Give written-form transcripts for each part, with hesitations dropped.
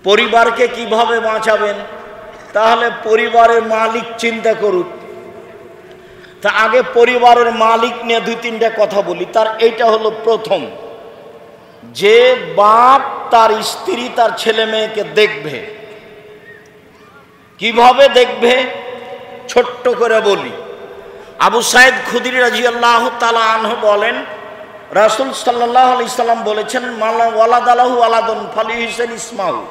পরিবারকে কিভাবে বাঁচাবেন, তাহলে পরিবারের মালিক চিন্তা করুক। তা আগে পরিবারের মালিক নিয়ে দুই তিনটা কথা বলি। তার এইটা হলো প্রথম, যে বাপ তার স্ত্রী তার ছেলে মেয়েকে দেখবে। কিভাবে দেখবে ছোট্ট করে বলি। আবু সাইদ খুদরি রাদিয়াল্লাহু তাআলা আনহু বলেন, রাসূল সাল্লাল্লাহু আলাইহি সাল্লাম বলেছেন, মালা ওয়ালাদালাহু ওয়ালাদুন ফালিহিসান ইসমাহু,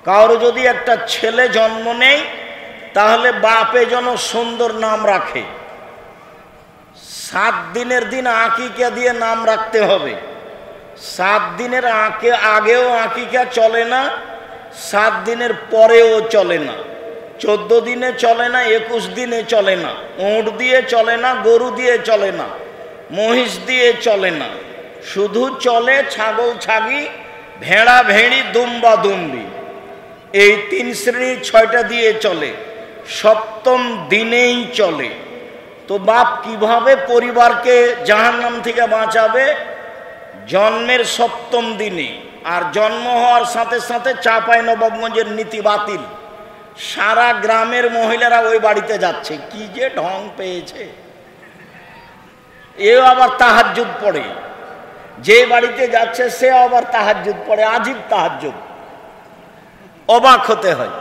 কারো যদি একটা ছেলে জন্ম নেয় তাহলে বাপে যেন সুন্দর নাম রাখে। 7 দিনের দিন আকিকা দিয়ে নাম রাখতে হবে। 7 দিনের আগেও আকিকা চলে না, 7 দিনের পরেও চলে না, 14 দিনে চলে না, 21 দিনে চলে না, উট দিয়ে চলে না, গরু দিয়ে চলে না, মহিষ দিয়ে চলে না, শুধু চলে ছাগল ছাগি, ভেড়া ভেড়ি, দুম্বা দুম্বি, এই 3 শ্রেণীর 6টা দিয়ে চলে, 7ম দিনেই চলে। তো বাপ কিভাবে পরিবারকে জাহান্নাম থেকে বাঁচাবে? জন্মের 7ম দিনে। আর জন্ম হওয়ার সাথে সাথে চাঁপাইনবাবগঞ্জের নীতি বাতিল, সারা গ্রামের মহিলারা ওই বাড়িতে যাচ্ছে। কি যে ঢং পেয়েছে। এও আবার তাহাজ্জুদ পড়ে, যে বাড়িতে যাচ্ছে সে আবার তাহাজ্জুদ পড়ে, আজীব তাহাজ্জুদ, অবাক হতে হয়।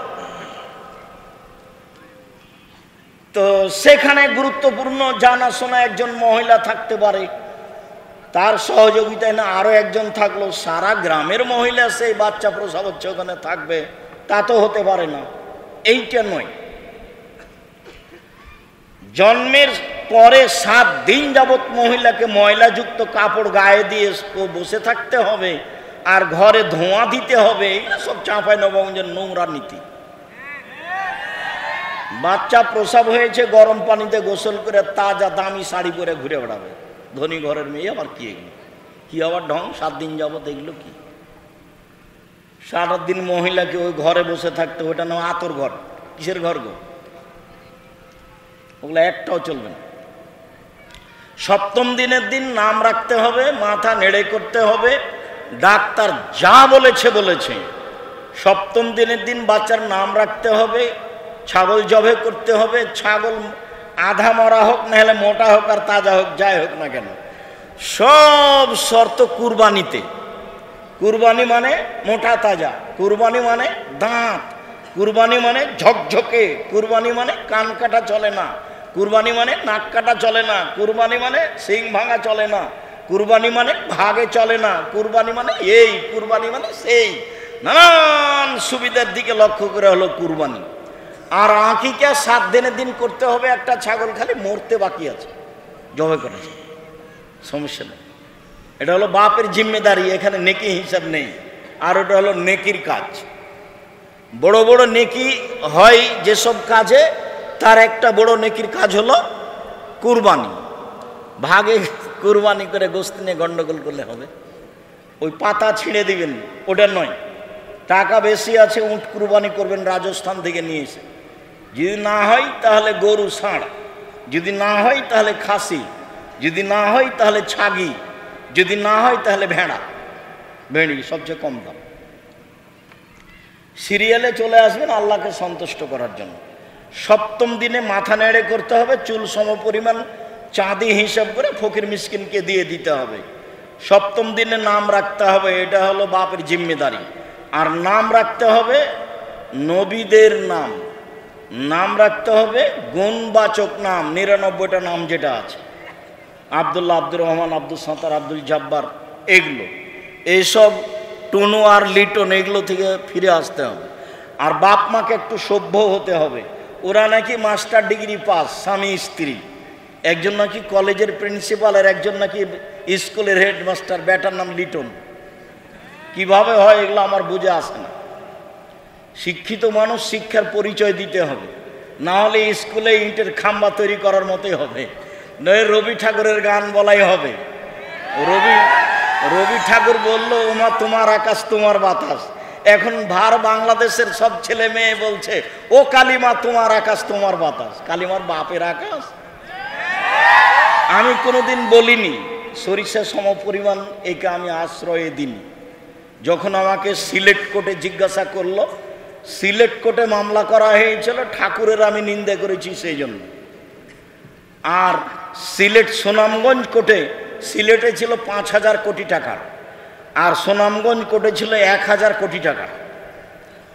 তো সেখানে গুরুত্বপূর্ণ জানাশোনা একজন মহিলা থাকতে পারে, তার সহযোগিতায় না আরো একজন থাকলো, সারা গ্রামের মহিলা সেই বাচ্চা প্রসব হচ্ছে ওখানে থাকবে, তা তো হতে পারে না। এইটা নয়, জন্মের পরে 7 দিন যাবৎ মহিলাকে ময়লাযুক্ত কাপড় গায়ে দিয়ে বসে থাকতে হবে আর ঘরে ধোঁয়া দিতে হবে। এগুলো সব চাঁপাইনবাবগঞ্জের নোংরা নীতি। বাচ্চা প্রসব হয়েছে, গরম পানিতে গোসল করে তাজা দামি শাড়ি পরে ঘুরে বেড়াবে, ধনী ঘরের মেয়ে। আবার কি এগুলো, কি আবার ঢং? 7 দিন যাবৎ এগুলো কি? সারাদিন মহিলাকে ওই ঘরে বসে থাকতে, ওইটা না আতর ঘর, কিসের ঘর গো? ওগুলো একটাও চলবে না। 7ম দিনের দিন নাম রাখতে হবে, মাথা নেড়ে করতে হবে, ডাক্তার যা বলেছে বলেছে। 7ম দিনের দিন বাচ্চার নাম রাখতে হবে, ছাগল জবে করতে হবে। ছাগল আধা মরা হোক, না হলে মোটা হোক আর তাজা হোক, যাই হোক না কেন, সব শর্ত কুরবানিতে। কুরবানি মানে মোটা তাজা, কুরবানি মানে দাঁত, কুরবানি মানে ঝকঝকে, কুরবানি মানে কান কাটা চলে না, কুরবানি মানে নাক কাটা চলে না, কুরবানি মানে সিং ভাঙা চলে না, কুরবানি মানে ভাগে চলে না, কুরবানি মানে এই, কুরবানি মানে সেই, নানান সুবিধার দিকে লক্ষ্য করে হলো কুরবানি। আর আকিকা 7 দিনের দিন করতে হবে। একটা ছাগল খালি মরতে বাকি আছে, জবে করেছে, সমস্যা নেই। এটা হলো বাপের জিম্মেদারি, এখানে নেকি হিসাব নেই। আর ওটা হলো নেকির কাজ। বড় বড় নেকি হয় যেসব কাজে, তার একটা বড় নেকির কাজ হলো কুরবানি। ভাগে কুরবানি করে গোশত নিয়ে গন্ডগোল করলে হবে? ওই পাতা ছিঁড়ে দিবেন, ওটা নয়। টাকা বেশি আছে, উট কুরবানি করবেন রাজস্থান থেকে নিয়ে এসে। যদি না হয় তাহলে গরু ষাঁড়, যদি না হয় তাহলে খাসি, যদি না হয় তাহলে ছাগি, যদি না হয় তাহলে ভেড়া, ভেড়ি সবচেয়ে কম দাম। সিরিয়ালে চলে আসবেন আল্লাহকে সন্তুষ্ট করার জন্য। 7ম দিনে মাথা নেড়ে করতে হবে, চুল সম পরিমাণ চাঁদি হিসাব করে ফকির মিসকিনকে দিয়ে দিতে হবে। 7ম দিনে নাম রাখতে হবে, এটা হলো বাপের জিম্মেদারি। আর নাম রাখতে হবে নবীদের নাম, নাম রাখতে হবে গুণবাচক নাম, 99টা নাম যেটা আছে, আব্দুল্লাহ, আব্দুর রহমান, আব্দুল সাত্তার, আব্দুল জব্বার, এগুলো, এইসব টুনু আর লিটন, এগুলো থেকে ফিরে আসতে হবে। আর বাপ মাকে একটু সভ্য হতে হবে। ওরা নাকি মাস্টার ডিগ্রি পাস, স্বামী স্ত্রী, একজন নাকি কলেজের প্রিন্সিপাল আর একজন নাকি স্কুলের হেডমাস্টার, ব্যাটার নাম লিটন। কিভাবে হয় এগুলো আমার বুঝে আসে না। শিক্ষিত মানুষ শিক্ষার পরিচয় দিতে হবে, না হলে স্কুলে ইটের খাম্বা তৈরি করার মতোই হবে, নয় রবি ঠাকুরের গান বলাই হবে। রবি ঠাকুর বললো, ওমা তোমার আকাশ তোমার বাতাস। এখন বাংলাদেশের সব ছেলে মেয়ে বলছে, ও কালিমা তোমার আকাশ তোমার বাতাস। কালিমার বাপের আকাশ? আমি কোনোদিন বলিনি, সরিষা সম পরিমাণ একে আমি আশ্রয় দিই। যখন আমাকে সিলেট কোর্টে জিজ্ঞাসা করলো, সিলেট কোর্টে মামলা করা হয়েছিল ঠাকুরের আমি নিন্দা করেছি সেই জন্য। আর সিলেট সুনামগঞ্জ কোর্টে, সিলেটে ছিল 5,000 কোটি টাকার, আর সুনামগঞ্জ কোর্টে ছিল 1,000 কোটি টাকা।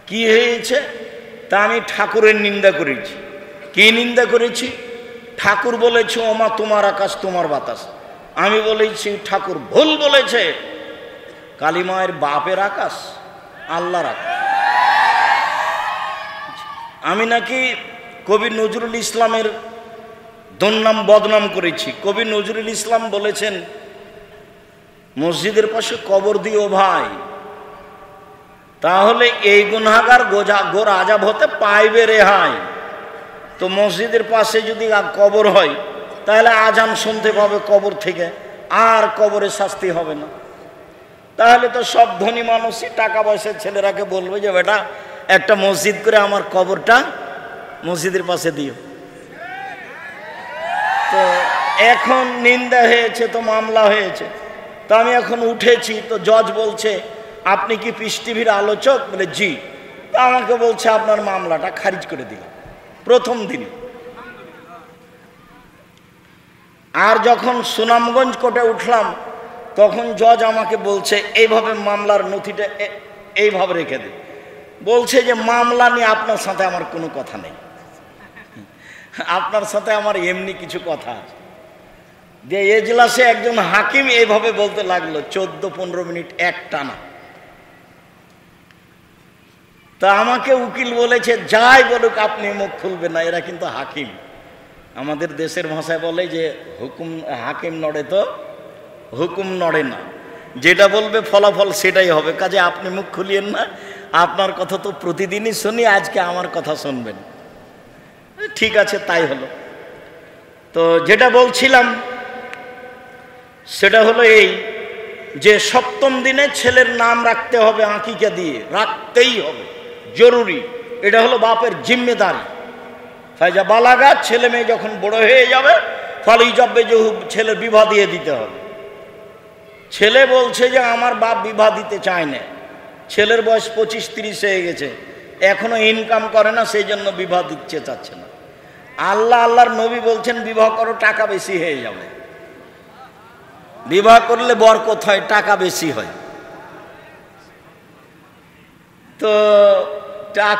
কি হয়েছে? তা আমি ঠাকুরের নিন্দা করেছি। কি নিন্দা করেছি? ঠাকুর বলেছে ওমা তোমার আকাশ তোমার বাতাস। আমি বলেছি ঠাকুর ভুল বলেছে, কালী মায়ের বাপের আকাশ, আল্লাহর আকাশ। আমি নাকি কবি নজরুল ইসলামের দুর্নাম বদনাম করেছি। কবি নজরুল ইসলাম বলেছেন মসজিদের পাশে কবর দিও ভাই, তাহলে এই গুনাহগার গোর আজাব হতে পাইবে রেহাই। তো মসজিদের পাশে যদি কবর হয় তাহলে আজান শুনতে পাবে কবর থেকে, আর কবরে শাস্তি হবে না। তাহলে তো সব ধনী মানুষই টাকা পয়সার ছেলেরাকে বলবে যে বেটা একটা মসজিদ করে আমার কবরটা মসজিদের পাশে দিও। তো এখন নিন্দা হয়েছে, তো মামলা হয়েছে, তো আমি এখন উঠেছি। তো জজ বলছে আপনি কি পিস টিভির আলোচক? বলে জি। তা আমাকে বলছে আপনার মামলাটা খারিজ করে দিলাম প্রথম দিন। আর যখন সুনামগঞ্জ কোর্টে উঠলাম তখন জজ আমাকে বলছে এইভাবে মামলার নথিটা এইভাবে রেখে দে। বলছে যে মামলা নিয়ে আপনার সাথে আমার কোনো কথা নেই, আপনার সাথে আমার এমনি কিছু কথা আছে। যে এজলাসে একজন হাকিম এইভাবে বলতে লাগলো 14-15 মিনিট এক টানা। তা আমাকে উকিল বলেছে যাই বলুক আপনি মুখ খুলবেন না, এরা কিন্তু হাকিম। আমাদের দেশের ভাষায় বলে যে হুকুম হাকিম নড়ে তো হুকুম নড়ে না, যেটা বলবে ফলাফল সেটাই হবে, কাজে আপনি মুখ খুলিয়েন না, আপনার কথা তো প্রতিদিনই শুনি, আজকে আমার কথা শুনবেন। ঠিক আছে, তাই হলো। তো যেটা বলছিলাম সেটা হলো এই যে সপ্তম দিনে ছেলের নাম রাখতে হবে, আকিকা দিয়ে রাখতেই হবে, জরুরি। এটা হলো বাপের জিম্মেদারি। ফায়জা বালাগা, ছেলে মেয়ে যখন বড় হয়ে যাবে ফালি যাবে যে ছেলের বিবাহ দিয়ে দিতে হবে। ছেলে বলছে যে আমার বাপ বিবাহ দিতে চায় না, ছেলের বয়স 25-30 হয়ে গেছে, এখনো ইনকাম করে না, সেই জন্য বিবাহ দিতে চাচ্ছে না। আল্লাহর নবী বলছেন বিবাহ করো, টাকা বেশি হয়ে যাবে। বিবাহ করলে বরকত হয়, টাকা বেশি হয়। তো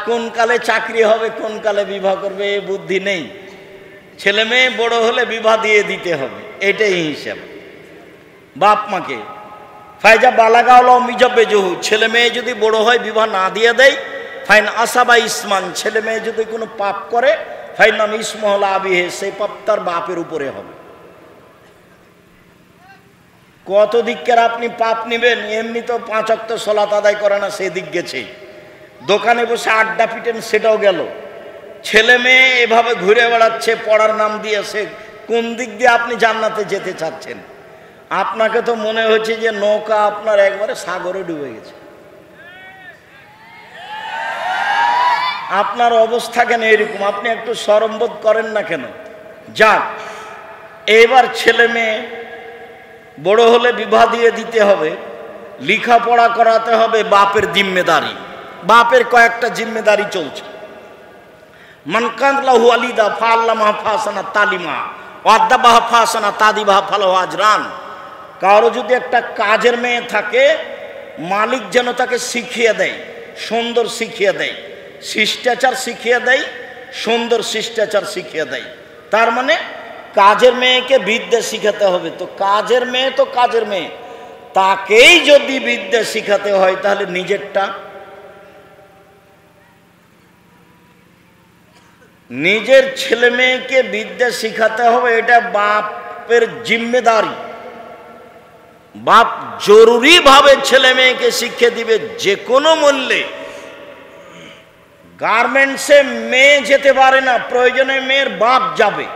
কোন কালে চাকরি হবে, কোন কালে বিবাহ করবে এই বুদ্ধি নেই। ছেলে মেয়ে বড় হলে বিবাহ দিয়ে দিতে হবে, এটাই হিসাব বাপ মাকে। ফায়জা বালাগাওলা মিজাবে জহু, ছেলে মেয়ে যদি বড় হয় বিবাহ না দিয়ে দেয়, ফাইন আসাবা ইসমান, ছেলে মেয়ে যদি কোনো পাপ করে ফাইন নাম ইসমহল আবিহে, সেই পাপ তার বাপের উপরে হবে। কত দিকের আপনি পাপ নেবেন? এমনি তো 5 ওয়াক্ত সালাত আদায় করে না, সেদিক গেছে। দোকানে বসে আড্ডা পিটেন, সেটাও গেল। ছেলে মেয়ে এভাবে ঘুরে বেড়াচ্ছে পড়ার নাম দিয়ে, সে কোন দিক দিয়ে আপনি জান্নাতে যেতে চাচ্ছেন? আপনাকে তো মনে হচ্ছে যে নৌকা আপনার একবারে সাগরে ডুবে গেছে। আপনার অবস্থা কেন এরকম? আপনি একটু শরমবোধ করেন না কেন? যাক, এবার ছেলে মেয়ে বড় হলে বিবাহ দিয়ে দিতে হবে, লেখাপড়া করাতে হবে, বাপের জিম্মেদারি। বাপের কয়েকটা জিম্মেদারি চলছে। মানকানলাহু আলিদা ফাল্লামা ফাসানা তালিমা ওয়াদ্দাবাহ ফাসানা তাদিবাহ ফালাহু আজরান। কারো যদি একটা কাজের মেয়ে থাকে, মালিক যেন তাকে শিখিয়ে দেয়, সুন্দর শিখিয়ে দেয়, শিষ্টাচার শিখিয়ে দেয়, সুন্দর শিষ্টাচার শিখিয়ে দেয়। তার মানে কাজের মেয়েকে বিদ্যা শিখাতে হবে। তো কাজের মেয়ে তো কাজের মেয়ে, তাকেই যদি বিদ্যা শিখাতে হয় তাহলে নিজেরটা, নিজের ছেলে মেয়েকে বিদ্যা শিখাতে হবে, এটা বাপের জিম্মেদারি। বাপ জরুরি ভাবে ছেলে মেয়েকে শিক্ষা দিবে যে কোনো মূল্যে। গার্মেন্টসে মেয়ে যেতে পারে না, প্রয়োজনে মেয়ের বাপ যাবে।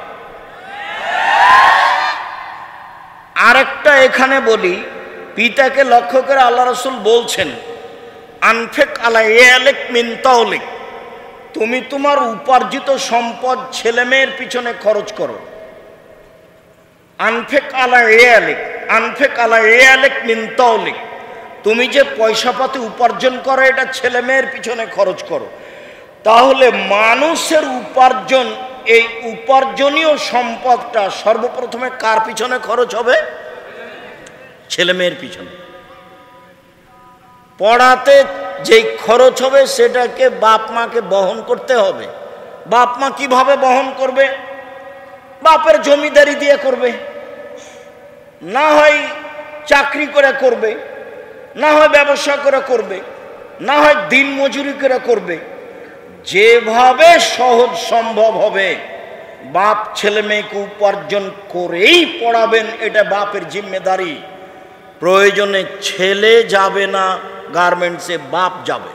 আরেকটা এখানে বলি, পিতাকে লক্ষ্য করে আল্লাহ রাসূল বলছেন আনফেক আলা ইয়ালিক মিন তাওলিক, তুমি তোমার উপার্জিত সম্পদ ছেলে মেয়ের পিছনে খরচ করো। আনফেক আলা ইয়ালিক, আনফেক আলা ইয়ালিক মিন তাওলিক, তুমি যে পয়সাপাতি উপার্জন করো এটা ছেলে মেয়ের পিছনে খরচ করো, তাহলে মানুষের উপার্জন, এই উপার্জনীয় সম্পদটা সর্বপ্রথমে কার পিছনে খরচ হবে? ছেলে মেয়ের পিছনে। পড়াতে যেই খরচ হবে সেটাকে বাপ মাকে বহন করতে হবে। বাপ মা কিভাবে বহন করবে? বাপের জমিদারি দিয়ে করবে, না হয় চাকরি করে করবে, না হয় ব্যবসা করে করবে, না হয় দিন মজুরি করে করবে। যেভাবে সহজ সম্ভব হবে বাপ ছেলে মেয়েকে উপার্জন করেই পড়াবেন, এটা বাপের জিম্মেদারি। প্রয়োজনে ছেলে যাবে না গার্মেন্টসে, বাপ যাবে।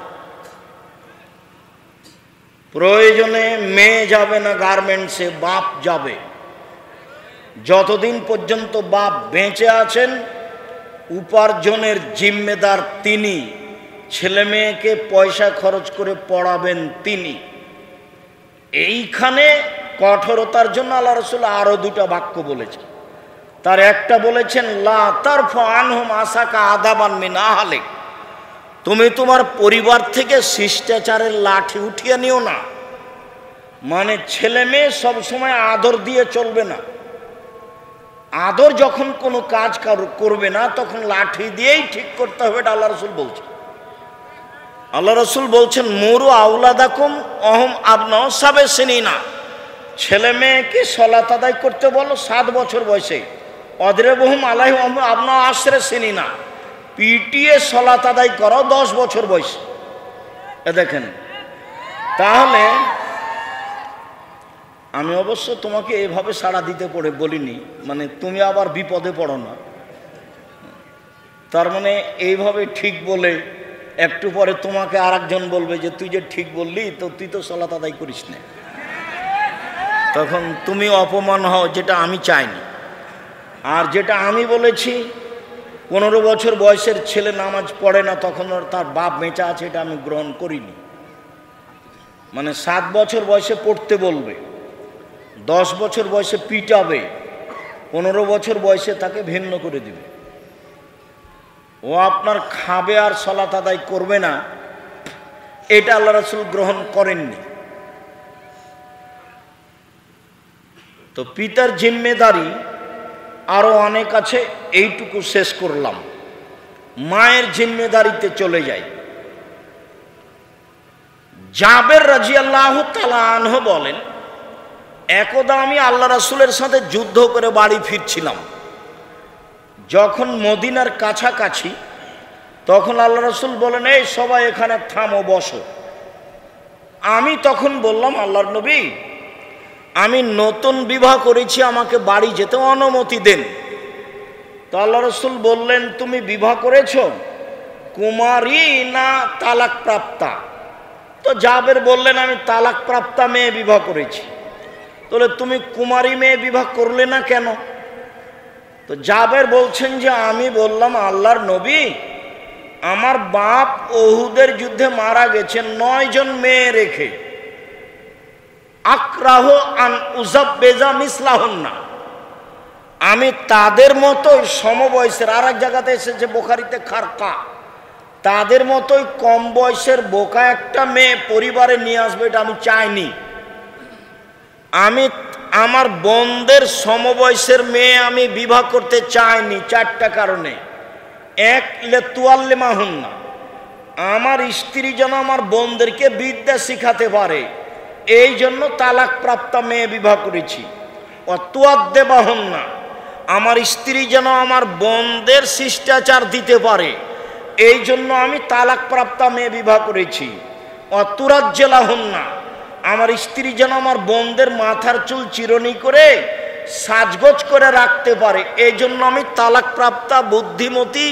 প্রয়োজনে মেয়ে যাবে না গার্মেন্টসে, বাপ যাবে। যতদিন পর্যন্ত বাপ বেঁচে আছেন উপার্জনের জিম্মেদার তিনি, ছেলে মেয়েকে পয়সা খরচ করে পড়াবেন তিনি। এইখানে কঠোরতার জন্য আল্লাহ রাসূল আরো দুটো বাক্য বলেছেন। তার একটা বলেছেন, লা তারফা আনহুম আসাকা আদাবান মিন আহলিক, তুমি তোমার পরিবার থেকে শিষ্টাচারের লাঠি উঠিয়ে নিও না। মানে ছেলে মেয়ে সবসময় আদর দিয়ে চলবে না। আদর যখন কোনো কাজ করবে না তখন লাঠি দিয়েই ঠিক করতে হবে, এটা আল্লাহ রাসূল বলছেন। আল্লাহ রাসূল বলছেন, মুরু আওলাদাকুম অহম আবনাউ সাবে সিনিনা, ছেলে মেয়েকে সালাত আদায় করতে বলো 7 বছর বয়সে। অদরিবহুম আলাইহি আবনাউ আশরা সিনিনা, পিটিয়ে সালাত আদায় করো 10 বছর বয়সে। দেখেন, তাহলে আমি অবশ্য তোমাকে এভাবে সাড়া দিতে পড়ে বলিনি, মানে তুমি আবার বিপদে পড়ো না। তার মানে এইভাবে ঠিক বলে একটু পরে তোমাকে আরেকজন বলবে যে তুই যে ঠিক বললি, তো তুই তো সালাত আদায় করিস না, তখন তুমি অপমান হও, যেটা আমি চাইনি। আর যেটা আমি বলেছি 15 বছর বয়সের ছেলে নামাজ পড়ে না, তখন তার বাপ বেঁচে আছে, এটা আমি গ্রহণ করিনি। মানে 7 বছর বয়সে পড়তে বলবে, 10 বছর বয়সে পিটাবে, 15 বছর বয়সে তাকে ভিন্ন করে দিবে। ও আপনার খাবে আর সালাত আদায় করবে না, এটা আল্লাহ রাসূল গ্রহণ করেননি। তো পিতার জিম্মেদারি আরো অনেক আছে, এইটুকু শেষ করলাম। মায়ের জিম্মেদারিতে চলে যাই। জাবের রাদিয়াল্লাহু তাআলা আনহু বলেন, একদা আমি আল্লাহ রাসূলের সাথে যুদ্ধ করে বাড়ি ফিরছিলাম। যখন মদিনার কাছাকাছি, তখন আল্লাহ রাসূল বলেন, এই সবাই এখানে থামো, বসো। আমি তখন বললাম, আল্লাহর নবী, আমি নতুন বিবাহ করেছি, আমাকে বাড়ি যেতে অনুমতি দেন। তো আল্লাহ রাসূল বললেন, তুমি বিবাহ করেছো, কুমারী না তালাক প্রাপ্তা? তো জাবের বললেন, আমি তালাক প্রাপ্তা মেয়ে বিবাহ করেছি। তাহলে তুমি কুমারী মেয়ে বিবাহ করলে না কেন? তো জাবের বলছেন যে আমি বললাম, আল্লাহর নবী, আমার বাপ উহুদের যুদ্ধে মারা গেছেন 9 জন মেয়ে রেখে, আক্রাহ আন উযাব্বিজা মিসলাহুন্না, আমি তাদের মতোই সমবয়সের, আর এক জায়গাতে এসেছে বুখারীতে খারকা, তাদের মতোই কম বয়সের বোকা একটা মেয়ে পরিবারে নিয়ে আসবে, এটা আমি চাইনি। আমি আমার বোনদের সমবয়সের মেয়ে আমি বিবাহ করতে চাইনি 4টা কারণে। 1, লেতুয়াল্লিমাহুন্না, আমার স্ত্রী যেন আমার বোনদেরকে বিদ্যা শিখাতে পারে, এই জন্য তালাক প্রাপ্তা মেয়ে বিবাহ করেছি। অতুয়াদ্দেবাহুন্না, আমার স্ত্রী যেন আমার বোনদের শিষ্টাচার দিতে পারে, এই জন্য আমি তালাক প্রাপ্তা মেয়ে বিবাহ করেছি। অতুরাজ্জেলাহুন্না, আমার স্ত্রী যেন আমার বোনদের মাথার চুল চিরনি করে সাজগোজ করে রাখতে পারে, এই জন্য আমি তালাক প্রাপ্তা বুদ্ধিমতী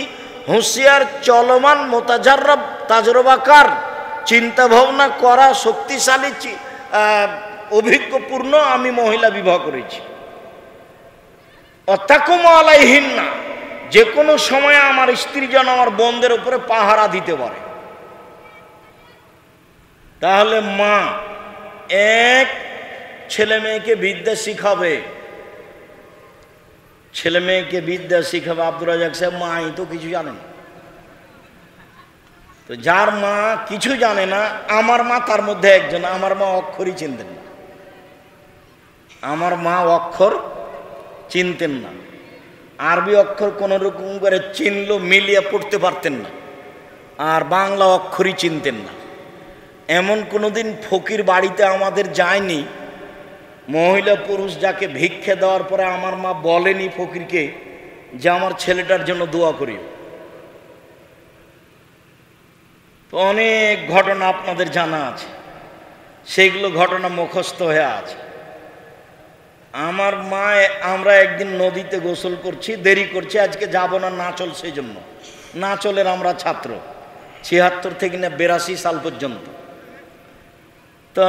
হুঁশিয়ার চলমান মোতাজাররাব তাজরবাকার চিন্তা ভাবনা করা শক্তিশালী অভিজ্ঞপূর্ণ আমি মহিলা বিবাহ করেছি। অতাকুম আলাইহিন্না, যে কোনো সময় আমার স্ত্রী যেন আমার বোনদের উপরে পাহারা দিতে পারে। তাহলে মা এক, ছেলে মেয়েকে বিদ্যা শিখাবে, ছেলে মেয়েকে বিদ্যা শিখাবে। আব্দুর রাজ্জাক সাহেব মাই তো কিছু জানেন, তো যার মা কিছু জানে না, আমার মা তার মধ্যে একজন। আমার মা অক্ষরই চিনতেন না, আমার মা অক্ষর চিনতেন না, আরবি অক্ষর কোনো রকম করে চিনলেও মিলিয়ে পড়তে পারতেন না, আর বাংলা অক্ষরই চিনতেন না। এমন কোনোদিন ফকির বাড়িতে আমাদের যায়নি, মহিলা পুরুষ যাকে ভিক্ষে দেওয়ার পরে আমার মা বলেনি ফকিরকে যে আমার ছেলেটার জন্য দোয়া করি। তো অনেক ঘটনা আপনাদের জানা আছে, সেগুলো ঘটনা মুখস্থ হয়ে আছে। আমার মা, আমরা একদিন নদীতে গোসল করছি, দেরি করছি, আজকে যাব না নাচল, সেই জন্য নাচলের আমরা ছাত্র ৭৬ থেকে না ৮২ সাল পর্যন্ত। তো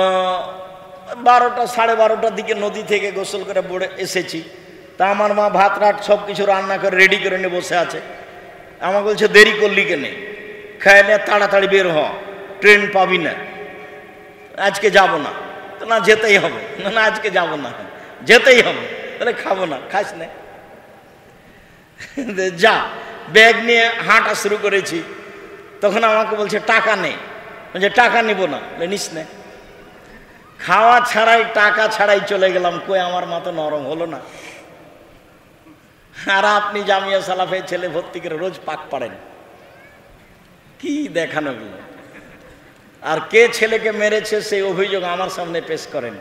১২টা সাড়ে ১২টার দিকে নদী থেকে গোসল করে বড়ে এসেছি। তা আমার মা ভাত রাট সব কিছু রান্না করে রেডি করে নিয়ে বসে আছে। আমাকে বলছে দেরি করলি কেনে, খেয়ে নে, তাড়াতাড়ি বের হ, ট্রেন পাবি না, আজকে যাব না। তো না, যেতেই হবে। না, আজকে যাব না, যেতেই হবে। তাহলে খাবো না, খাস না, যা। ব্যাগ নিয়ে হাঁটা শুরু করেছি, তখন আমাকে বলছে টাকা নেই। বলছে টাকা নিব না, নিস না। খাওয়া ছাড়াই টাকা ছাড়াই চলে গেলাম। কই, আমার মা তো নরম হলো না। আর আপনি জামিয়া সালাফে ছেলে ভর্তি করে রোজ পাক পাড়েন, কি দেখানো গেল। আর কে ছেলেকে মেরেছে সেই অভিযোগ আমার সামনে পেশ করেন,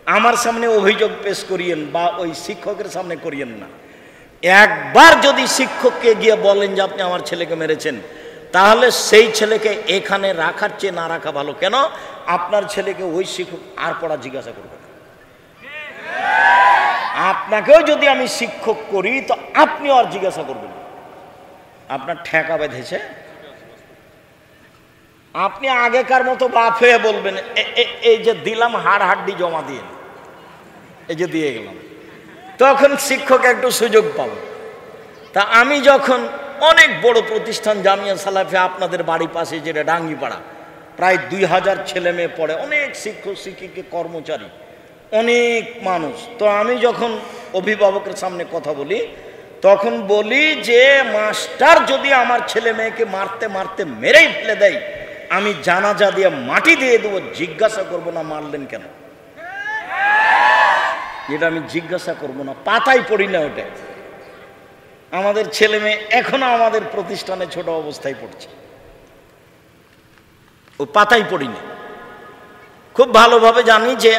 আমার সামনে অভিযোগ পেশ করিয়েন, বা ওই শিক্ষকের সামনে করিয়েন না। একবার যদি শিক্ষককে গিয়ে বলেন যে আপনি আমার ছেলেকে মেরেছেন, তাহলে সেই ছেলেকে এখানে রাখার চেয়ে না রাখা ভালো। কেন? আপনার ছেলেকে ওই শিক্ষক আর পড়া জিজ্ঞাসা করবে না। আপনাকেও যদি আমি শিক্ষক করি তো আপনিও আর জিজ্ঞাসা করবেন। আপনার ঠেকা বেঁধেছে, আপনি আগেকার মতো বাপ হয়ে বলবেন এই যে দিলাম, হাড় হাড্ডি জমা দিয়ে, এই যে দিয়ে গেলাম, তখন শিক্ষক একটু সুযোগ পাব। তা আমি যখন অনেক বড় প্রতিষ্ঠান জামিয়া সালাফে, আপনাদের বাড়ির পাশে যেটা ডাঙ্গিপাড়া, প্রায় ২০০০ ছেলে মেয়ে পড়ে, অনেক শিক্ষক শিক্ষিকা কর্মচারী, অনেক মানুষ। তো আমি যখন অভিভাবকের সামনে কথা বলি, তখন বলি যে মাস্টার যদি আমার ছেলে মেয়েকে মারতে মারতে মেরেই ফেলে দেয়, আমি জানাজা দিয়ে মাটি দিয়ে দেবো, জিজ্ঞাসা করবো না মারলেন কেন। এটা আমি জিজ্ঞাসা করবো না, পাতাই পড়ি না ওটা। আমাদের ছেলে মেয়ে এখনো আমাদের প্রতিষ্ঠানে ছোট অবস্থায় পড়ছে, ও পাতাই পড়ি না। খুব ভালোভাবে জানি যে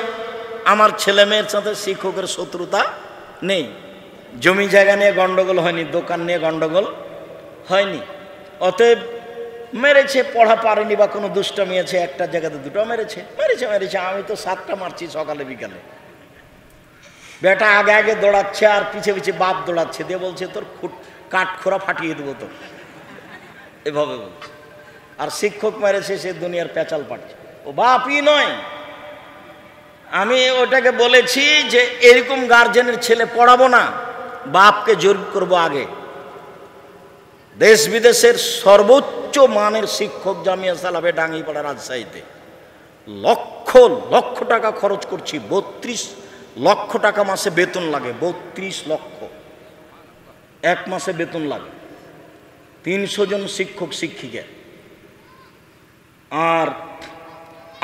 আমার ছেলে মেয়ের সাথে শিক্ষকের শত্রুতা নেই। জমি জায়গা নিয়ে গন্ডগোল হয়নি, দোকান নিয়ে গন্ডগোল হয়নি। অতএব মেরেছে, পড়া পারেনি বা কোনো দুষ্টামি আছে, একটা জায়গাতে দুটো মেরেছে। আমি তো 7টা মারছি সকালে বিকালে। বেটা আগে আগে দৌড়াচ্ছে আর পিছে পিছে বাপ দৌড়াচ্ছে, দিয়ে বলছে তোর কাঠখোরা ফাটিয়ে দেবো তো, এভাবে বলছে। আর শিক্ষক মেরেছে, সে দুনিয়ার পেঁচাল পাচ্ছে, ও বাপই নয়। আমি ওটাকে বলেছি যে এরকম গার্জেনের ছেলে পড়াবো না, বাপকে জরিপ করব আগে। দেশ বিদেশের সর্বোচ্চ মানের শিক্ষক জামিয়া সালাফে ডাঙ্গিপাড়া রাজশাহীতে লক্ষ লক্ষ টাকা খরচ করছি। ৩২ লক্ষ টাকা মাসে বেতন লাগে, ৩২ লক্ষ এক মাসে বেতন লাগে। ৩০০ জন শিক্ষক শিক্ষিকা। আর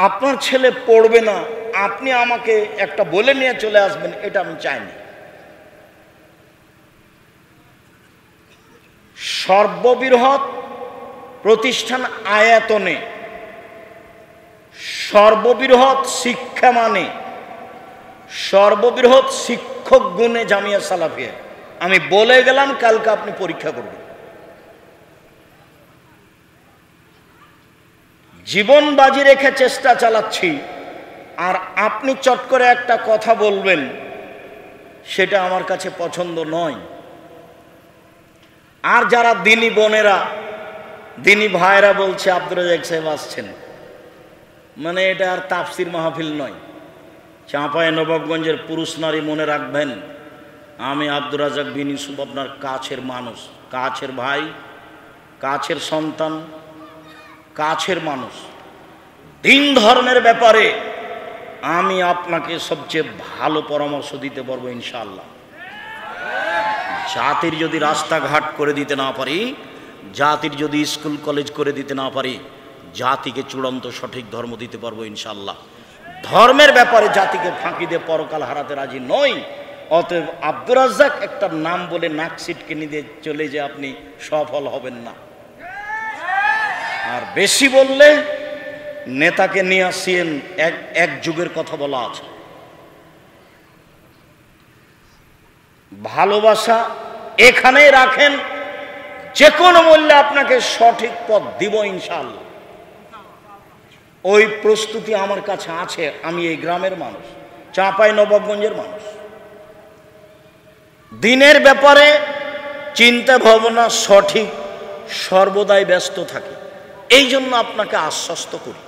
আপনার ছেলে পড়বে না, আপনি আমাকে একটা বলে নিয়ে চলে আসবেন, এটা আমি চাইনি। সর্ববৃহৎ প্রতিষ্ঠান আয়তনে, সর্ববৃহৎ শিক্ষা মানে, সর্ববৃহৎ শিক্ষক গুণে জামিয়া সালাফিয়া। আমি বলে গেলাম, কালকে আপনি পরীক্ষা করবেন। জীবন বাজি রেখে চেষ্টা চালাচ্ছি, আর আপনি চট করে একটা কথা বলবেন, সেটা আমার কাছে পছন্দ নয়। আর যারা দিনী বোনেরা, দিনী ভাইরা বলছে আব্দুর রাজ্জাক সাহেব আসছেন, মানে এটা আর তাফসির মাহফিল নয়। চাঁপায় নবাবগঞ্জের পুরুষ নারী মনে রাখবেন, আমি আব্দুর রাজ্জাক বিন ইউসুফ আপনার কাছের মানুষ, কাছের ভাই, কাছের সন্তান, কাছের মানুষ। দিন ধর্মের ব্যাপারে আমি আপনাকে সবচেয়ে ভালো পরামর্শ দিতে পারবো ইনশাআল্লাহ। জাতির যদি রাস্তাঘাট করে দিতে না পারি, জাতির যদি স্কুল কলেজ করে দিতে না পারি, জাতিকে চূড়ান্ত সঠিক ধর্ম দিতে পারবো ইনশাআল্লাহ। ধর্মের ব্যাপারে জাতিকে ফাঁকি দিয়ে পরকাল হারাতে রাজি নই। অতএব আব্দুর রাজ্জাক একটা নাম বলে নাক সিটকে নিয়ে চলে যে আপনি সফল হবেন না। আর বেশি বললে নেতাকে নিয়ে আসিয়েন, এক যুগের কথা বলা আছে। ভালোবাসা এখানেই রাখেন, যে কোনো মূল্যে আপনাকে সঠিক পথ দিব ইনশাআল্লাহ। ওই প্রস্তুতি আমার কাছে আছে। আমি এই গ্রামের মানুষ, চাঁপাইনবাবগঞ্জের মানুষ। দিনের ব্যাপারে চিন্তা ভাবনা সঠিক সর্বদাই ব্যস্ত থাকে, এই জন্য আপনাকে আশ্বস্ত করি।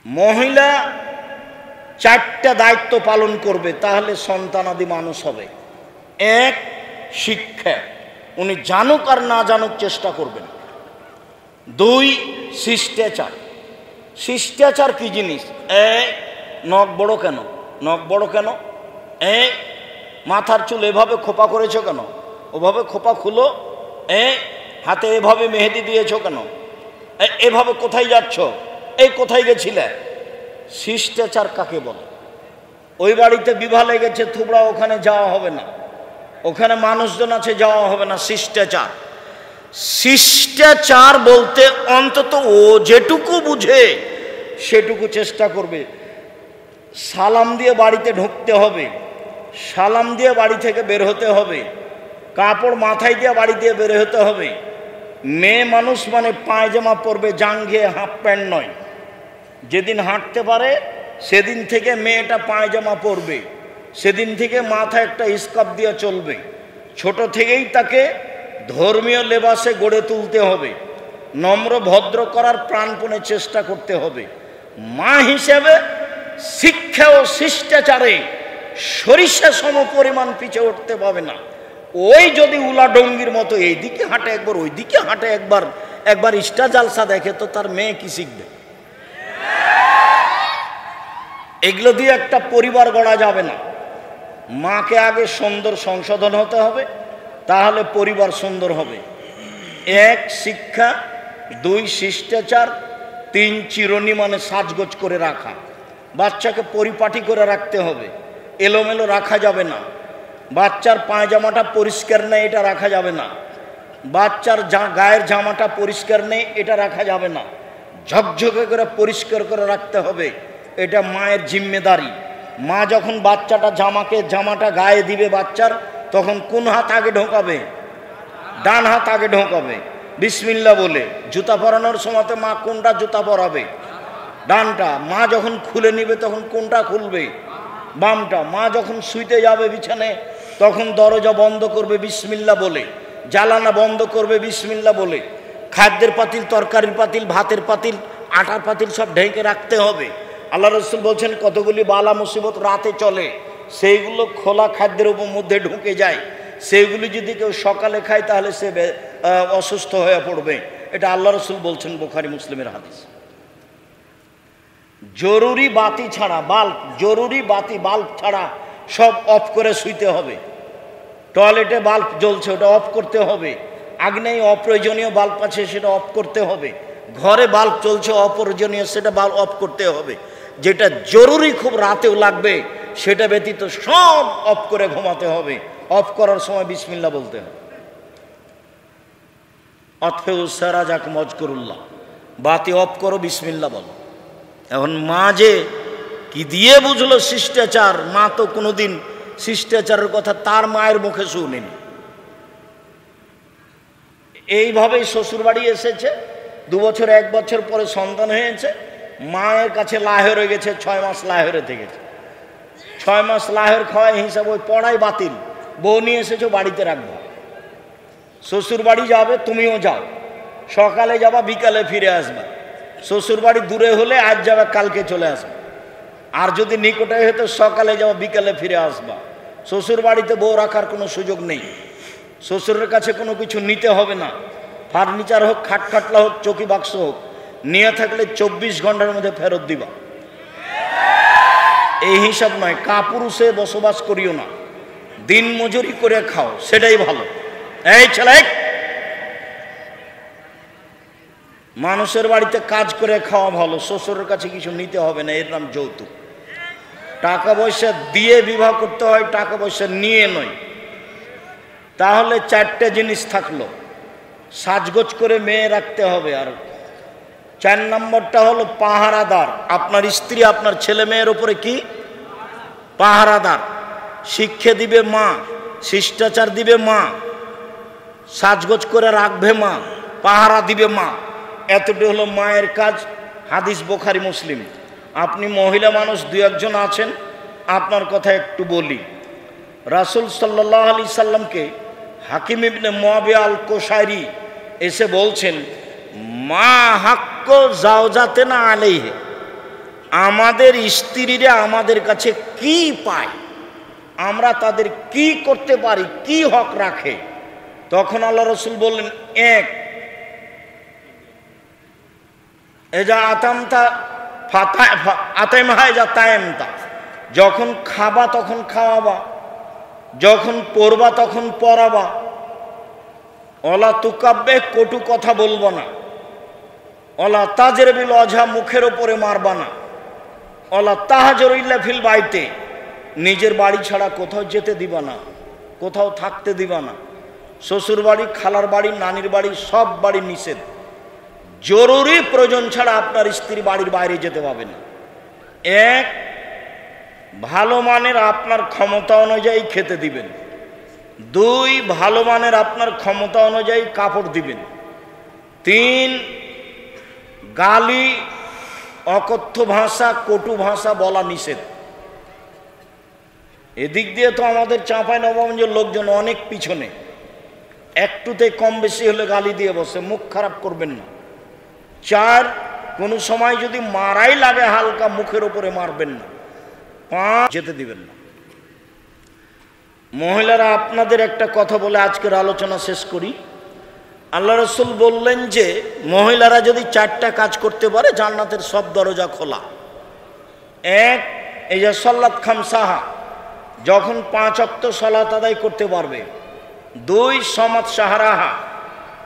মহিলা 4টা দায়িত্ব পালন করবে, তাহলে সন্তানাদি মানুষ হবে। 1, শিক্ষা, উনি জানুক আর না জানুক চেষ্টা করবেন। 2, শিষ্টাচার। শিষ্টাচার কি জিনিস? নখ বড় কেন? নখ বড় কেন? মাথার চুল এভাবে খোপা করেছো কেন? ওভাবে খোপা খুলো। হাতে এভাবে মেহেদি দিয়েছো কেন? এভাবে কোথায় যাচ্ছ? এই কোথায় গেছিলে? শিষ্টাচার কাকে বলে? ওই বাড়িতে বিবাহ লেগেছে, থুবড়া ওখানে যাওয়া হবে না, ওখানে মানুষজন আছে যাওয়া হবে না। শিষ্টাচার। শিষ্টাচার বলতে অন্তত ও যেটুকু বুঝে সেটুকু চেষ্টা করবে। সালাম দিয়ে বাড়িতে ঢুকতে হবে, সালাম দিয়ে বাড়ি থেকে বের হতে হবে, কাপড় মাথায় দিয়ে বাড়ি দিয়ে বের হতে হবে। মেয়ে মানুষ মানে পায়জামা পরবে, জাঙ্ঘিয়ে হাফ প্যান্ট নয়। যেদিন হাঁটতে পারে সেদিন থেকে মেয়েটা পায়জামা পরবে, সেদিন থেকে মাথায় একটা স্কার্ফ দিয়ে চলবে। ছোট থেকেই তাকে ধর্মীয় লেবাসে গড়ে তুলতে হবে, নম্র ভদ্র করার প্রাণপণে চেষ্টা করতে হবে। মা হিসেবে শিক্ষা ও শিষ্টাচারে সরিষা সম পরিমাণ পিছে উঠতে পাবে না। ওই যদি উলাডঙ্গির মতো এইদিকে হাঁটে একবার, ওইদিকে হাঁটে একবার, একবার ইস্টা জালসা দেখে, তো তার মেয়ে কি শিখবে? এগুলো দিয়ে একটা পরিবার গড়া যাবে না। মাকে আগে সুন্দর সংশোধন হতে হবে, তাহলে পরিবার সুন্দর হবে। 1, শিক্ষা। 2, শিষ্টাচার। 3, চিরুনি মানে সাজগোজ করে রাখা। বাচ্চাকে পরিপাটি করে রাখতে হবে, এলোমেলো রাখা যাবে না। বাচ্চার পায়জামাটা পরিষ্কার নেই, এটা রাখা যাবে না। বাচ্চার গায়ের জামাটা পরিষ্কার নেই, এটা রাখা যাবে না। ঝকঝকে করে পরিষ্কার করে রাখতে হবে, এটা মায়ের জিম্মেদারি। মা যখন জামাটা গায়ে দিবে বাচ্চার, তখন কোন হাত আগে ঢোকাবে? ডান হাত আগে ঢোকাবে বিসমিল্লাহ বলে। জুতা পরানোর সময়তে মা কোনটা জুতা পরাবে? ডানটা। মা যখন খুলে নিবে তখন কোনটা খুলবে? বামটা। মা যখন শুইতে যাবে বিছানে, তখন দরজা বন্ধ করবে বিসমিল্লাহ বলে, জ্বালানা বন্ধ করবে বিসমিল্লাহ বলে। খাদ্যের পাতিল, তরকারির পাতিল, ভাতের পাতিল, আটার পাতিল সব ঢেকে রাখতে হবে। আল্লাহ রসুল বলছেন কতগুলি বালা মুসিবত রাতে চলে, সেইগুলো খোলা খাদ্যের উপর মধ্যে ঢুকে যায়। সেইগুলি যদি কেউ সকালে খায় তাহলে সে অসুস্থ হয়ে পড়বে। এটা আল্লাহ রসুল বলছেন, বুখারী মুসলিমের হাদিস। জরুরি বাতি ছাড়া, জরুরি বাল্ব ছাড়া সব অফ করে শুইতে হবে। টয়লেটে বাল্ব জ্বলছে, ওটা অফ করতে হবে। আগ্নেয় অপ্রয়োজনীয় বাল্ব আছে, সেটা অফ করতে হবে। ঘরে বাল্ব চলছে অপ্রয়োজনীয়, সেটা বাল্ব অফ করতে হবে। যেটা জরুরি খুব রাতেও লাগবে, সেটা ব্যতীত সব অফ করে ঘুমাতে হবে। অফ করার সময় বিসমিল্লাহ বলতে হবে। অতফেউ সারাজাক মজকুরুল্লাহ, বাতি অফ করো, বিসমিল্লাহ বলো। এখন মা যে কি দিয়ে বুঝলো শিষ্টাচার? মা তো কোনোদিন শিষ্টাচারের কথা তার মায়ের মুখে শুনিনি। এইভাবেই শ্বশুর বাড়ি এসেছে, 2 বছর 1 বছর পরে সন্তান হয়েছে, মায়ের কাছে লাহেরে গেছে, 6 মাস লাহেরে থেকেছে। 6 মাস লাহের খাওয়াই হিসাবে ওই পড়াই বাতিল। বউ নিয়ে এসেছো, বাড়িতে রাখবো। শ্বশুর বাড়ি যাবে, তুমিও যাও, সকালে যাবা, বিকালে ফিরে আসবা। শ্বশুর বাড়ি দূরে হলে আজ যাবে, কালকে চলে আসবে। আর যদি নিকটে হতো, সকালে যাওয়া, বিকালে ফিরে আসবা। শ্বশুর বাড়িতে বউ রাখার কোনো সুযোগ নেই। শ্বশুরের কাছে কোনো কিছু নিতে হবে না। ফার্নিচার হোক, খাটখাটলা হোক, চৌকি বাক্স হোক, নিয়ে থাকলে 24 ঘন্টার মধ্যে ফেরত দিবা। এই হিসাব নয়। কাপুরুষে বসবাস করিও না, দিন মজুরি করে খাও, সেটাই ভালো। এই ছেলে, মানুষের বাড়িতে কাজ করে খাওয়া ভালো, শ্বশুরের কাছে কিছু নিতে হবে না, এর নাম যৌতুক। টাকা পয়সা দিয়ে বিবাহ করতে হয়, টাকা পয়সা নিয়ে নয়। তাহলে চারটে জিনিস থাকলো, সাজগোজ করে মেয়ে রাখতে হবে। আর 4 নম্বরটা হলো পাহারাদার। আপনার স্ত্রী আপনার ছেলে মেয়ের উপরে কি পাহারাদার। শিক্ষা দিবে মা, শিষ্টাচার দিবে মা, সাজগোজ করে রাখবে মা, পাহারা দিবে মা। এতটি হলো মায়ের কাজ। হাদিস বুখারী মুসলিম। আপনি মহিলা মানুষ 2-1 আছেন, আপনার কথা একটু বলি। রাসূল সাল্লাল্লাহু আলাইহি সাল্লামকে হাকিম ইবনে মুয়াবিয়া আল কোশাইরি এসে বলছেন, মা হাক্কু জাওজাতিনা আলাইহি, আমাদের স্ত্রীরা আমাদের কাছে কি পায়, আমরা তাদের কি করতে পারি, কি হক রাখে। তখন আল্লাহ রাসূল বললেন, 1, এজা আতামতা আতাইমহা এজা তাইমতা, যখন খাবা তখন খাওয়াবা, যখন পড়বা তখন পড়াবা। ওলা তুকাব্বে, কটু কথা বলবো না। ওলা তাজরিবিল ওয়াজহা, মুখের ওপরে মারবা না। ওলা তাহাজুরু ইল্লা ফিল বাইতে, নিজের বাড়ি ছাড়া কোথাও যেতে দিবা না, কোথাও থাকতে দিবা না। শ্বশুর বাড়ি, খালার বাড়ি, নানির বাড়ি, সব বাড়ি নিষেধ। জরুরি প্রয়োজন ছাড়া আপনার স্ত্রী বাড়ির বাইরে যেতে পাবে না। 1, ভালো মানের আপনার ক্ষমতা অনুযায়ী খেতে দিবেন। 2, ভালো মানের আপনার ক্ষমতা অনুযায়ী কাপড় দিবেন। 3, গালি, অকথ্য ভাষা, কটু ভাষা বলা নিষেধ। এদিক দিয়ে তো আমাদের চাঁপাইনবাবগঞ্জের লোকজন অনেক পিছনে, একটুতে কম বেশি হলে গালি দিয়ে বসে, মুখ খারাপ করবেন না। 4, কোনো সময় যদি মারাই লাগে হালকা, মুখের উপরে মারবেন না। 5, যেতে দিবেন না। মহিলারা, আপনাদের একটা কথা বলে আজকের আলোচনা শেষ করি। আল্লাহ রাসূল বললেন যে মহিলারা যদি 4টা কাজ করতে পারে, জান্নাতের সব দরজা খোলা। 1, এই যে সালাত খামসাহা, যখন 5 ওয়াক্ত সালাত আদায় করতে পারবে। 2, সমাত শাহরাহা,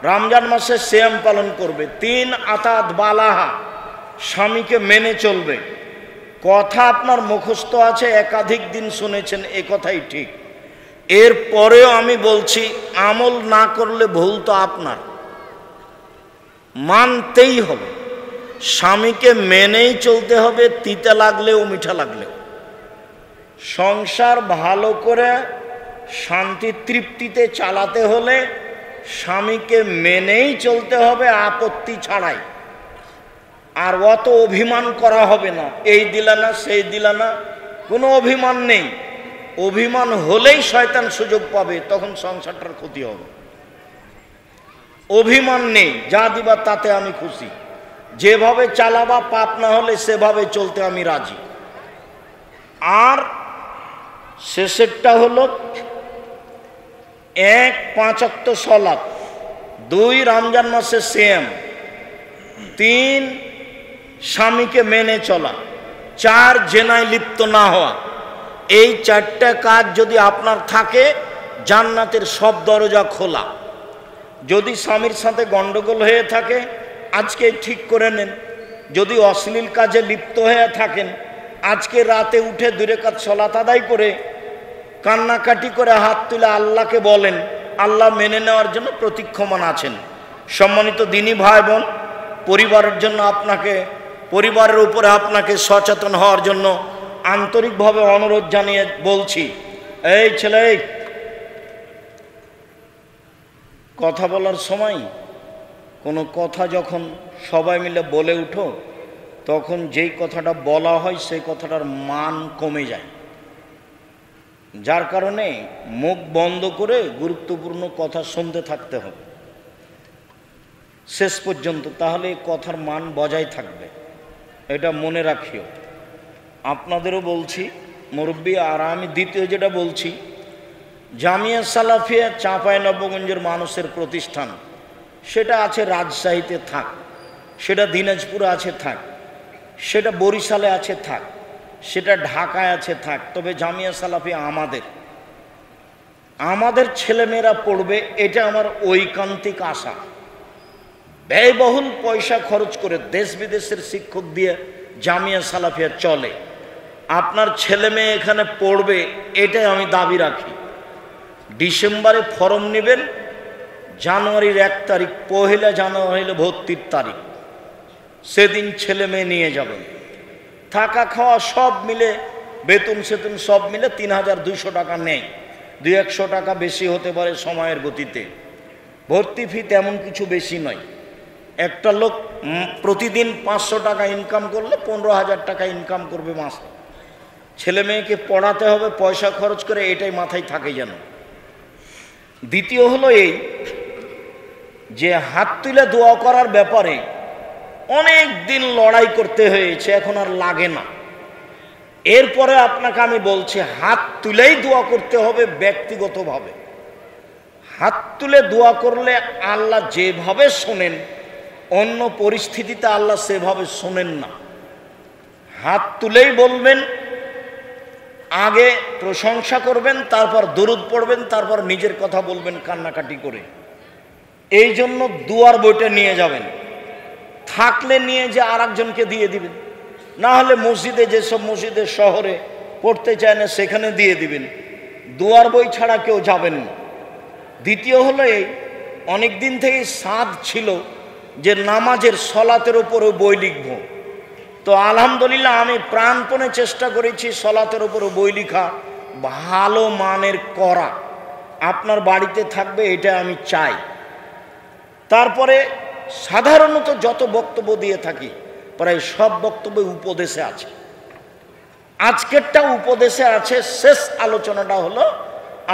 রমজান মাসে সিয়াম পালন করবে। 3, আতাত বালাহা, স্বামীকে মেনে চলবে। কথা আপনার মুখস্থ আছে, একাধিক দিন শুনেছেন, এ কথাই ঠিক। এরপরেও আমি বলছি, আমল না করলে ভুল তো আপনার, মানতেই হবে। স্বামীকে মেনেই চলতে হবে, তিতা লাগলেও মিঠা লাগলেও। সংসার ভালো করে শান্তি তৃপ্তিতে চালাতে হলে স্বামীকে মেনেই চলতে হবে, আপত্তি ছাড়াই। আর অত অভিমান করা হবে না, এই দিলা না সেই দিলা না, কোনো অভিমান নেই। অভিমান হলেই শয়তান সুযোগ পাবে, তখন সংসারটার ক্ষতি হবে। অভিমান নেই, যা দিবা তাতে আমি খুশি, যেভাবে চালাবা পাপ না হলে সেভাবে চলতে আমি রাজি। আর শেষেরটা হলো 1, 5 ওয়াক্ত সালাত। 2, রমজান মাসে সিয়াম। 3, স্বামীকে মেনে চলা। 4, জেনায় লিপ্ত না হওয়া। এই 4টা কাজ যদি আপনার থাকে, জান্নাতের সব দরজা খোলা। যদি স্বামীর সাথে গন্ডগোল হয়ে থাকে, আজকে ঠিক করে নেন। যদি অশ্লীল কাজে লিপ্ত হয়ে থাকেন, আজকে রাতে উঠে 2 রাকাত সালাত আদায় করে কান্নাকাটি করে হাত তুলে আল্লাহকে বলেন, আল্লাহ মেনে নেওয়ার জন্য প্রতীক্ষমান আছেন। সম্মানিত দিনী ভাই বোন, পরিবারের উপরে আপনাকে সচেতন হওয়ার জন্য আন্তরিকভাবে অনুরোধ জানিয়ে বলছি, এই ছেলে, কথা বলার সময় কোনো কথা যখন সবাই মিলে বলে উঠো, তখন যেই কথাটা বলা হয় সেই কথাটার মান কমে যায়। যার কারণে মুখ বন্ধ করে গুরুত্বপূর্ণ কথা শুনতে থাকতে হবে শেষ পর্যন্ত, তাহলে কথার মান বজায় থাকবে। এটা মনে রাখিও। আপনাদেরও বলছি মুরব্বী, আর আমি দ্বিতীয় যেটা বলছি, জামিয়া সালাফিয়া চাঁপাইনবাবগঞ্জের মানুষের প্রতিষ্ঠান, সেটা আছে রাজশাহীতে থাক, সেটা দিনাজপুরে আছে থাক, সেটা বরিশালে আছে থাক, সেটা ঢাকায় আছে থাক, তবে জামিয়া সালাফিয়া আমাদের। আমাদের ছেলেমেয়েরা পড়বে, এটা আমার ঐকান্তিক আশা। ব্যয়বহুল পয়সা খরচ করে দেশ বিদেশের শিক্ষক দিয়ে জামিয়া সালাফিয়া চলে, আপনার ছেলে মেয়ে এখানে পড়বে, এটাই আমি দাবি রাখি। ডিসেম্বরে ফর্ম নেবেন, জানুয়ারির 1 তারিখ, 1 জানুয়ারি হলে ভর্তির তারিখ, সেদিন ছেলে মেয়ে নিয়ে যাবেন। থাকা খাওয়া সব মিলে, বেতন সেতন সব মিলে 3200 টাকা নেই, 200-100 টাকা বেশি হতে পারে সময়ের গতিতে। ভর্তি ফি তেমন কিছু বেশি নয়। একটা লোক প্রতিদিন 500 টাকা ইনকাম করলে 15,000 টাকা ইনকাম করবে মাসে। ছেলে মেয়েকে পড়াতে হবে, পয়সা খরচ করে, এটাই মাথায় থাকে যেন। দ্বিতীয় হলো এই যে হাত তুলে দোয়া করার ব্যাপারে অনেক দিন লড়াই করতে হয়েছে, এখন আর লাগে না। এরপরে আপনাকে আমি বলছি, হাত তুলেই দোয়া করতে হবে ব্যক্তিগতভাবে। হাত তুলে দোয়া করলে আল্লাহ যেভাবে শোনেন, অন্য পরিস্থিতিতে আল্লাহ সেভাবে শোনেন না। হাত তুলেই বলবেন, আগে প্রশংসা করবেন, তারপর দরুদ পড়বেন, তারপর নিজের কথা বলবেন কান্নাকাটি করে। এই জন্য দুয়ার বইটা নিয়ে যাবেন, থাকলে নিয়ে যে আরেকজনকে দিয়ে দিবেন, না হলে মসজিদে, যেসব মসজিদের শহরে পড়তে চায় না সেখানে দিয়ে দিবেন। দুয়ার বই ছাড়া কেউ যাবেন না। দ্বিতীয় হলো এই, অনেক দিন থেকে সাধ ছিল যে নামাজের সলাতের উপরে বই লিখব। তো আলহামদুলিল্লাহ আমি প্রাণপণে চেষ্টা করেছি সলাতের উপরে বই লেখা, ভালো মানের করা। আপনার বাড়িতে থাকবে, এটা আমি চাই। তারপরে সাধারণত যত বক্তব্য দিয়ে থাকি, প্রায় সব বক্তব্য উপদেশে আছে। আজকেরটা উপদেশে আছে। শেষ আলোচনাটা হলো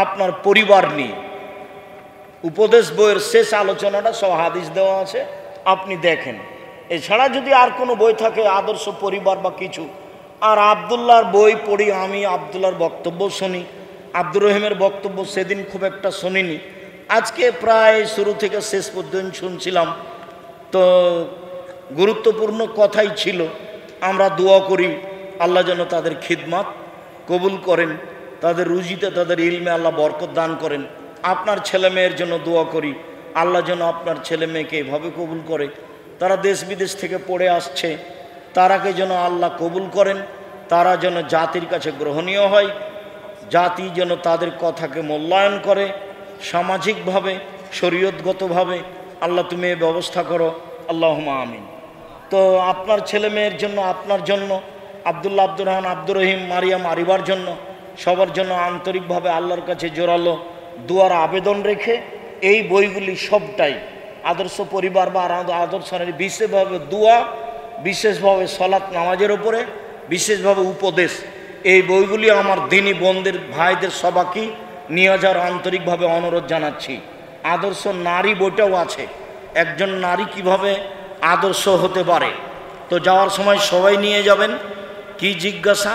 আপনার পরিবার নিয়ে। উপদেশ বইয়ের শেষ আলোচনাটা সব হাদিস দেওয়া আছে, আপনি দেখেন। এছাড়া যদি আর কোনো বই থাকে, আদর্শ পরিবার বা কিছু, আর আবদুল্লাহর বই পড়ি আমি, আবদুল্লাহর বক্তব্য শুনি। আব্দুর রহিমের বক্তব্য সেদিন খুব একটা শুনিনি, আজকে প্রায় শুরু থেকে শেষ পর্যন্ত শুনছিলাম। তো গুরুত্বপূর্ণ কথাই ছিল। আমরা দোয়া করি আল্লাহ যেন তাদের খিদমত কবুল করেন, তাদের রুজিতে, তাদের ইলমে আল্লাহ বরকত দান করেন। আপনার ছেলে মেয়ের জন্য দোয়া করি আল্লাহ যেন আপনার ছেলে মেয়েকে এভাবে কবুল করে, তারা দেশ বিদেশ থেকে পড়ে আসছে, তারাকে যেন আল্লাহ কবুল করেন, তারা যেন জাতির কাছে গ্রহণীয় হয়, জাতি যেন তাদের কথাকে মূল্যায়ন করে, সামাজিকভাবে, শরীয়তগতভাবে। আল্লাহ তুমি এই ব্যবস্থা করো, আল্লাহুম্মা আমিন। তো আপনার ছেলে মেয়ের জন্য, আপনার জন্য, আবদুল্লাহ, আব্দুর রহমান, আব্দুর রহিম, মারিয়াম, আরিবার জন্য, সবার জন্য আন্তরিকভাবে আল্লাহর কাছে জোরালো দুয়ার আবেদন রেখে এই বইগুলি সবটাই আদর্শ পরিবার বা আদর্শের বিশেষভাবে দোয়া, বিশেষভাবে সলাত নামাজের উপরে, বিশেষভাবে উপদেশ, এই বইগুলি আমার দিনী বোনদের, ভাইদের সবাইকে নিয়ে যাওয়ার আন্তরিকভাবে অনুরোধ জানাচ্ছি। আদর্শ নারী বইটাও আছে, একজন নারী কিভাবে আদর্শ হতে পারে। তো যাওয়ার সময় সবাই নিয়ে যাবেন। কি জিজ্ঞাসা?